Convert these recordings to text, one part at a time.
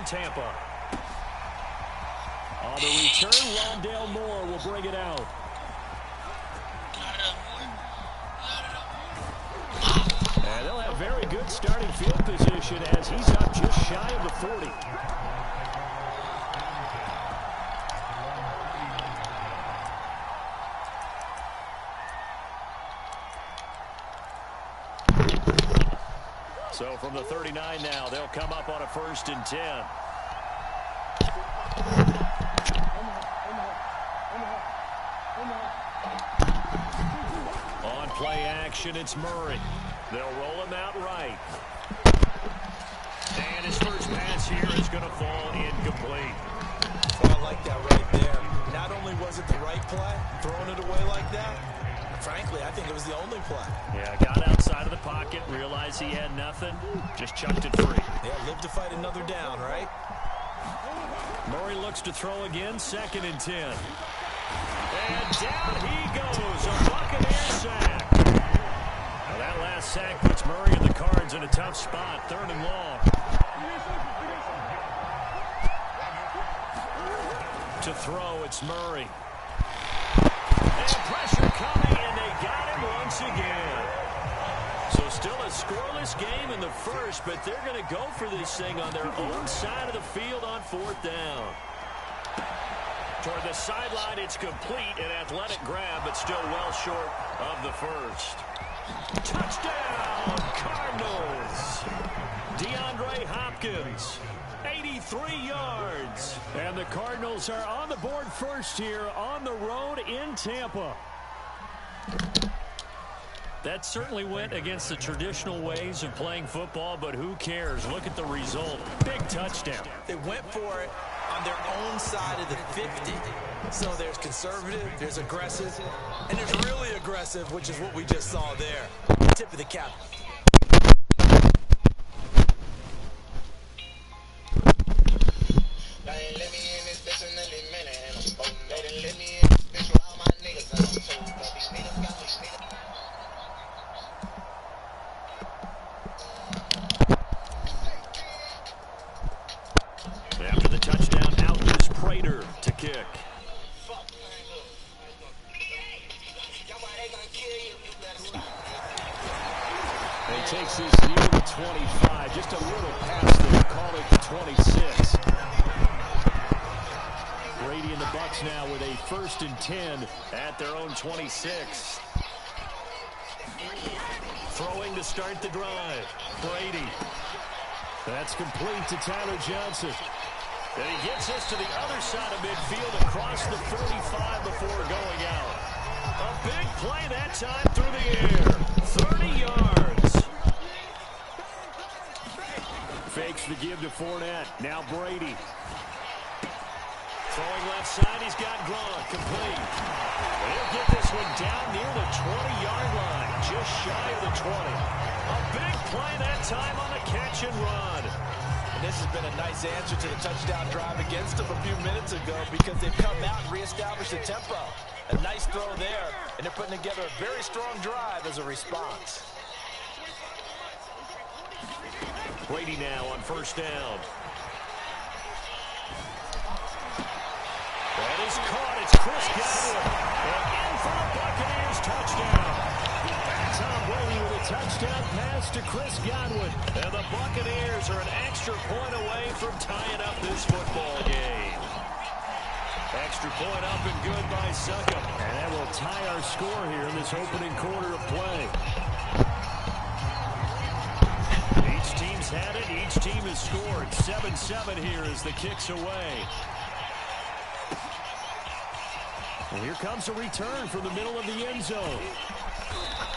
touchdown, Tampa. On the return, Rondale Moore will bring it out. And they'll have very good starting field position as he's up just shy of the 40. So from the 39 now, they'll come up on a 1st and 10. On play action, it's Murray. They'll roll him out right. And his first pass here is going to fall incomplete. Well, I like that right there. Not only was it the right play, throwing it away like that, frankly, I think it was the only play. Yeah, got outside of the pocket, realized he had nothing, just chucked it free. Yeah, live to fight another down, right? Murray looks to throw again, 2nd and 10. And down he goes, a Buccaneer sack. Now that last sack puts Murray and the Cards in a tough spot, 3rd and long. To throw, it's Murray. And pressure coming, and they got him once again. So still a scoreless game in the first, but they're going to go for this thing on their own side of the field on 4th down. Toward the sideline, it's complete, an athletic grab, but still well short of the first. Touchdown, Cardinals. DeAndre Hopkins, 83 yards. And the Cardinals are on the board first here on the road in Tampa. That certainly went against the traditional ways of playing football, but who cares? Look at the result. Big touchdown. They went for it on their own side of the 50. So there's conservative, there's aggressive, and there's really aggressive, which is what we just saw there. Tip of the cap. After the touchdown, out is Prater to kick. He takes this near the 25, just a little past there, call it the 26. Brady and the Bucs now with a 1st and 10 at their own 26. Throwing to start the drive. Brady. That's complete to Tyler Johnson. And he gets us to the other side of midfield across the 45 before going out. A big play that time through the air. 30 yards. Fakes the give to Fournette. Now Brady. Throwing left side, he's got Gronk, complete. He'll get this one down near the 20-yard line, just shy of the 20. A big play that time on the catch and run. And this has been a nice answer to the touchdown drive against them a few minutes ago because they've come out and reestablished the tempo. A nice throw there, and they're putting together a very strong drive as a response. Brady now on 1st down. That is caught. It's Chris Godwin. And in for the Buccaneers touchdown. Tom Brady with a touchdown pass to Chris Godwin. And the Buccaneers are an extra point away from tying up this football game. Extra point up and good by Suckup. And that will tie our score here in this opening quarter of play. Each team's had it. Each team has scored. 7-7 here as the kick's away. And here comes a return from the middle of the end zone.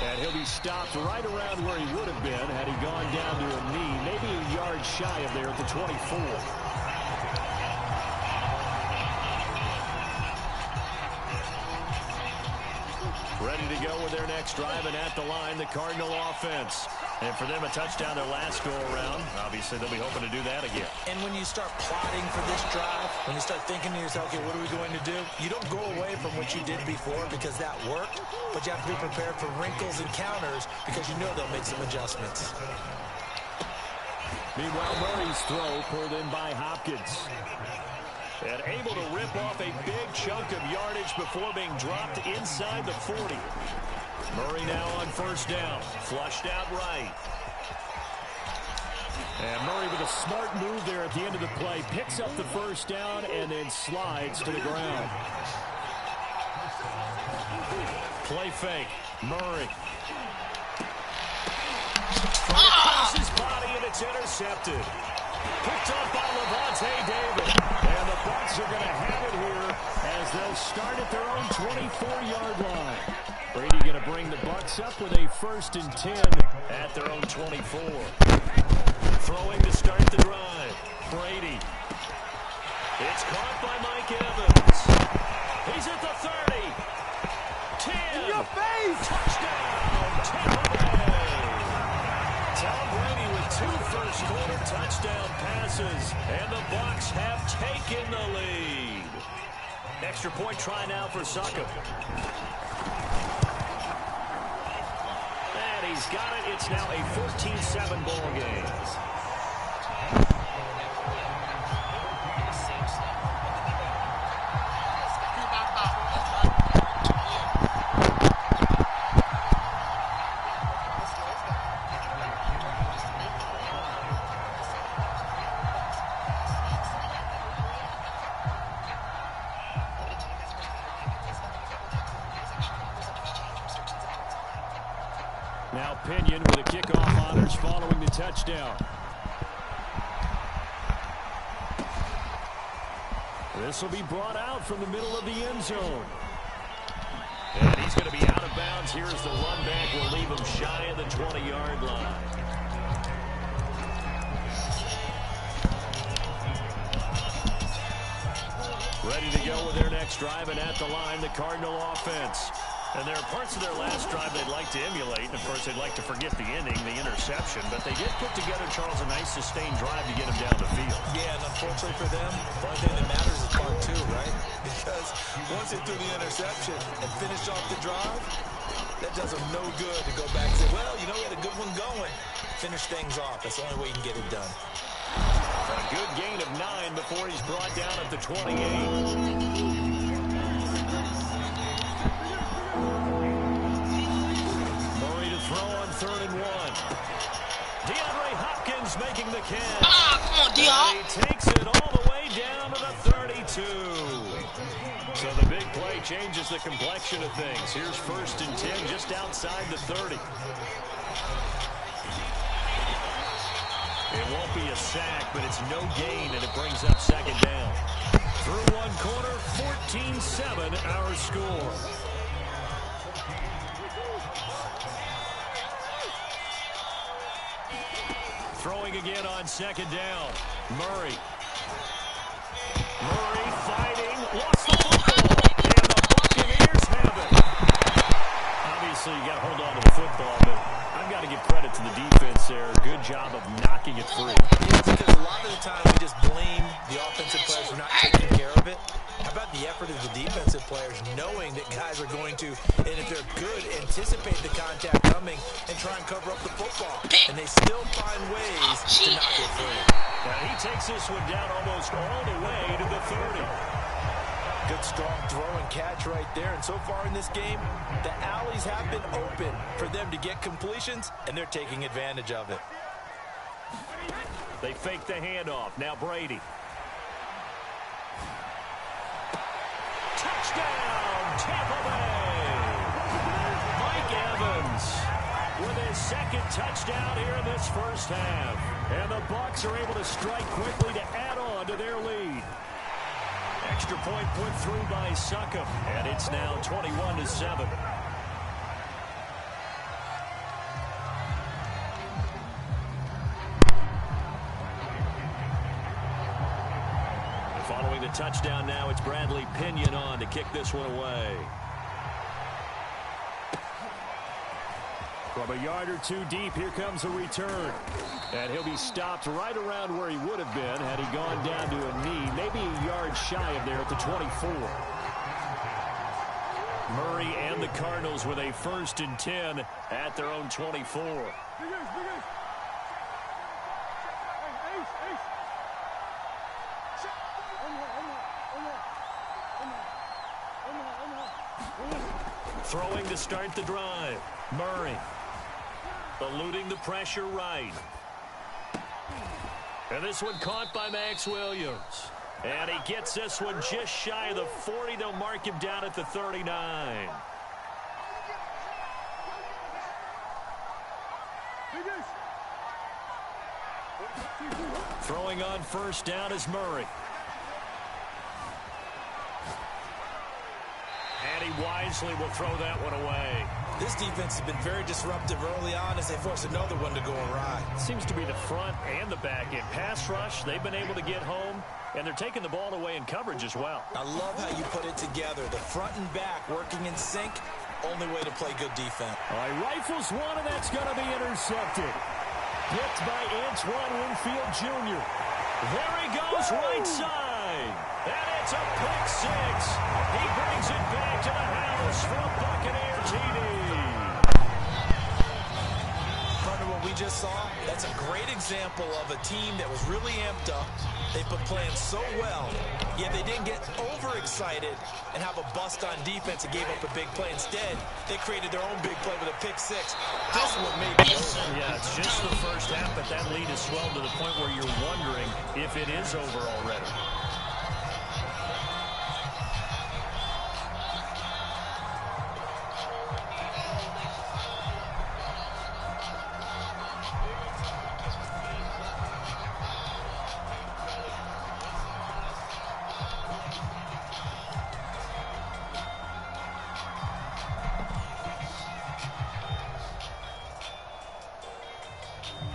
And he'll be stopped right around where he would have been had he gone down to a knee, maybe a yard shy of there at the 24. Ready to go with their next drive, and at the line, the Cardinal offense. And for them, a touchdown their last go-around. Obviously, they'll be hoping to do that again. And when you start plotting for this drive, when you start thinking to yourself, okay, what are we going to do? You don't go away from what you did before because that worked, but you have to be prepared for wrinkles and counters because you know they'll make some adjustments. Meanwhile, Murray's throw pulled in by Hopkins. And able to rip off a big chunk of yardage before being dropped inside the 40. Murray now on first down. Flushed out right. And Murray with a smart move there at the end of the play. Picks up the first down and then slides to the ground. Play fake. Murray. Trying to cross his body, and it's intercepted. Picked up by Levante David. And the Bucs are going to have it here as they'll start at their own 24-yard line. Brady going to bring the Bucs up with a 1st and 10 at their own 24. Throwing to start the drive. Brady. It's caught by Mike Evans. He's at the 30. 10. In your face. Touchdown. Tampa Bay. Tom Brady with 2 first-quarter touchdown passes. And the Bucs have taken the lead. Extra point try now for Suckup. And he's got it. It's now a 14-7 ball game. Now Pinion with a kickoff honors following the touchdown. This will be brought out from the middle of the end zone. And he's going to be out of bounds here as the run back will leave him shy of the 20-yard line. Ready to go with their next drive, and at the line, the Cardinal offense. And there are parts of their last drive they'd like to emulate. And, of course, they'd like to forget the inning, the interception. But they did put together, Charles, a nice sustained drive to get them down the field. Yeah, and unfortunately for them, the only thing that matters is part 2, right? Because once they threw the interception and finished off the drive, that does them no good to go back and say, well, you know, we had a good one going. Finish things off. That's the only way you can get it done. A good gain of 9 before he's brought down at the 28. Throw on 3rd and 1. DeAndre Hopkins making the catch. Come on, He takes it all the way down to the 32. So the big play changes the complexion of things. Here's 1st and 10 just outside the 30. It won't be a sack, but it's no gain, and it brings up 2nd down. Through one quarter, 14-7 our score. Throwing again on 2nd down. Murray. Murray fighting. Lost the football. And the Buccaneers have it. Obviously, you got to hold on to the football, but I've got to give credit to the defense there. Good job of knocking it free. Yeah, because a lot of the time we just blame the offensive players for not taking care of it. How about the effort of the defensive players knowing that guys are going to, and if they're good, anticipate the contact coming and try and cover up the football. And they still find ways to knock it free. Now he takes this one down almost all the way to the 30. Good strong throw and catch right there. And so far in this game, the alleys have been open for them to get completions, and they're taking advantage of it. They fake the handoff. Now Brady. Touchdown, Tampa Bay! Mike Evans with his 2nd touchdown here in this first half. And the Bucs are able to strike quickly to add on to their lead. Extra point put through by Suckup, and it's now 21-7. Following the touchdown now, it's Bradley Pinion on to kick this one away. From a yard or 2 deep, here comes a return. And he'll be stopped right around where he would have been had he gone down to a knee, maybe a yard shy of there at the 24. Murray and the Cardinals with a 1st and 10 at their own 24. Throwing to start the drive. Murray. Eluding the pressure right. And this one caught by Max Williams. And he gets this one just shy of the 40. They'll mark him down at the 39. Throwing on first down is Murray. And he wisely will throw that one away. This defense has been very disruptive early on as they force another one to go awry. Seems to be the front and the back end. Pass rush, they've been able to get home, and they're taking the ball away in coverage as well. I love how you put it together. The front and back working in sync. Only way to play good defense. All right, rifles one, and that's going to be intercepted. Picked by Antoine Winfield Jr. There he goes, right side. And it's a pick six. He brings it back to the house for a Buccaneer TD. Partner, what we just saw, that's a great example of a team that was really amped up. They've been playing so well, yet they didn't get overexcited and have a bust on defense and gave up a big play. Instead, they created their own big play with a pick six. This one may be over. Yeah, it's just the first half, but that lead is swelled to the point where you're wondering if it is over already.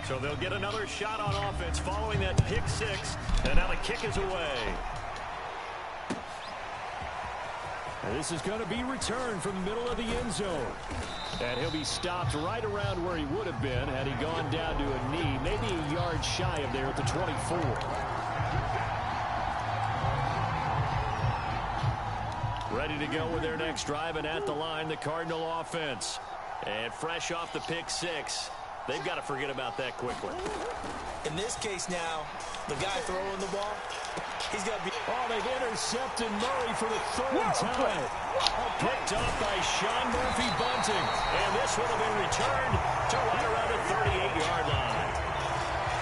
So they'll get another shot on offense following that pick six. And now the kick is away. And this is going to be returned from the middle of the end zone. And he'll be stopped right around where he would have been had he gone down to a knee, maybe a yard shy of there at the 24. Ready to go with their next drive, and at the line, the Cardinal offense. And fresh off the pick six, they've got to forget about that quickly. In this case now, the guy throwing the ball, he's got to be... Oh, they've intercepted Murray for the third time. Picked up by Sean Murphy-Bunting. And this will have been returned to right around the 38-yard line.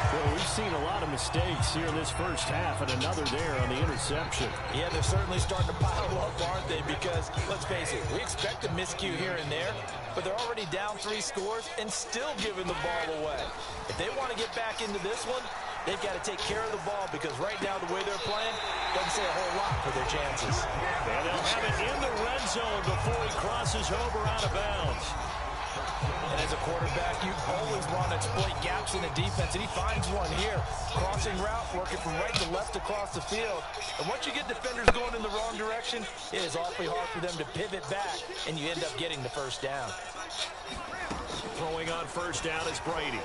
Well, we've seen a lot of mistakes here in this first half, and another there on the interception. Yeah, they're certainly starting to pile up, aren't they? Because, let's face it, we expect a miscue here and there, but they're already down 3 scores and still giving the ball away. If they want to get back into this one, they've got to take care of the ball, because right now the way they're playing doesn't say a whole lot for their chances. And they'll have it in the red zone before he crosses over out of bounds. And as a quarterback, you always want to exploit gaps in the defense, and he finds one here. Crossing route, working from right to left across the field. And once you get defenders going in the wrong direction, it is awfully hard for them to pivot back, and you end up getting the first down. Throwing on first down is Brady.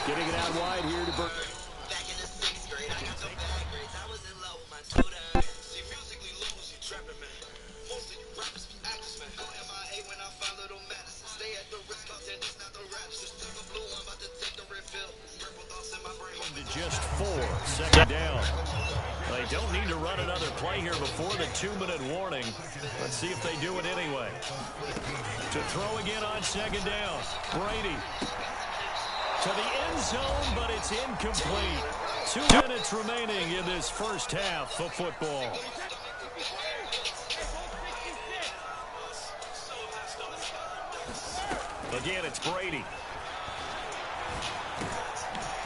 Getting it out wide here to Burke. Back in the 6th grade, I got some bad grades. I was in love with my tutor. See, musically low, she trapping, man. Most of you rappers be actors, man. Go MIA when I find little Madison. Stay at the Ritz Carlton, it's not the raps. Just took a blue, I'm about to take the red pill. Purple thoughts in my brain. To just 4, second down. They don't need to run another play here before the 2-minute warning. Let's see if they do it anyway. To throw again on second down. Brady. To the end zone, but it's incomplete. 2 minutes remaining in this first half of football. Again, it's Brady.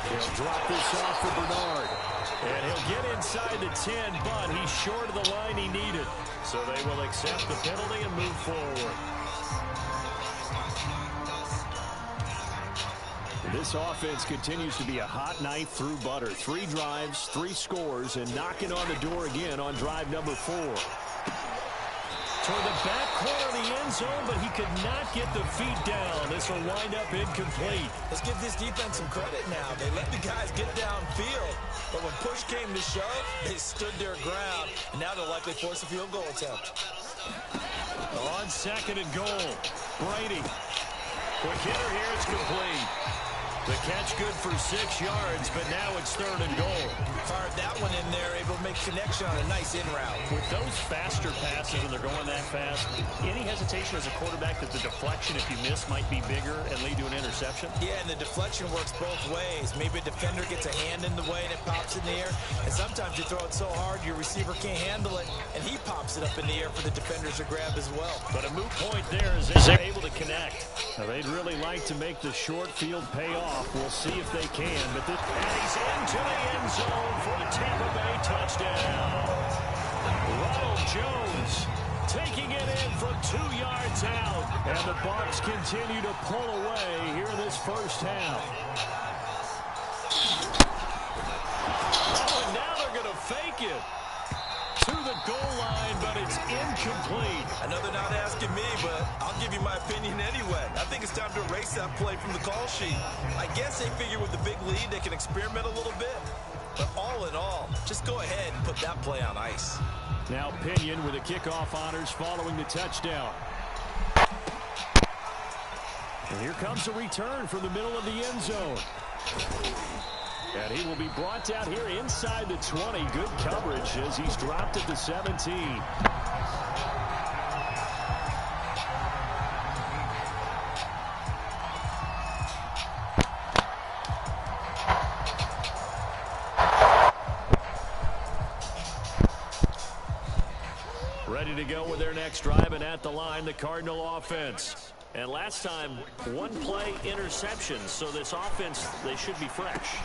He'll drop this off for Bernard. And he'll get inside the 10, but he's short of the line he needed. So they will accept the penalty and move forward. This offense continues to be a hot knife through butter. 3 drives, 3 scores, and knocking on the door again on drive number 4. Toward the back corner of the end zone, but he could not get the feet down. This will wind up incomplete. Let's give this defense some credit now. They let the guys get downfield, but when push came to shove, they stood their ground, and now they'll likely force a field goal attempt. On second and goal, Brady. Quick hitter here, it's complete. The catch good for 6 yards, but now it's 3rd and goal. Fired that one in there, able to make connection on a nice in route. With those faster passes and they're going that fast, any hesitation as a quarterback that the deflection, if you miss, might be bigger and lead to an interception? Yeah, and the deflection works both ways. Maybe a defender gets a hand in the way and it pops in the air. And sometimes you throw it so hard your receiver can't handle it, and he pops it up in the air for the defenders to grab as well. But a moot point there is they're able to connect. Now, they'd really like to make the short field pay off. We'll see if they can. But this, and he's into the end zone for a Tampa Bay touchdown. Ronald Jones taking it in from 2 yards out. And the Bucs continue to pull away here in this first half. Oh, and now they're going to fake it to the goal line, but it's incomplete. I know they're not asking me, but I'll give you my opinion anyway. I think it's time to erase that play from the call sheet. I guess they figure with the big lead they can experiment a little bit. But all in all, just go ahead and put that play on ice. Now Pinion with the kickoff honors following the touchdown. And here comes a return from the middle of the end zone. And he will be brought down here inside the 20. Good coverage as he's dropped at the 17. Ready to go with their next drive, and at the line, the Cardinal offense. And last time, 1 play interception, so this offense, they should be fresh.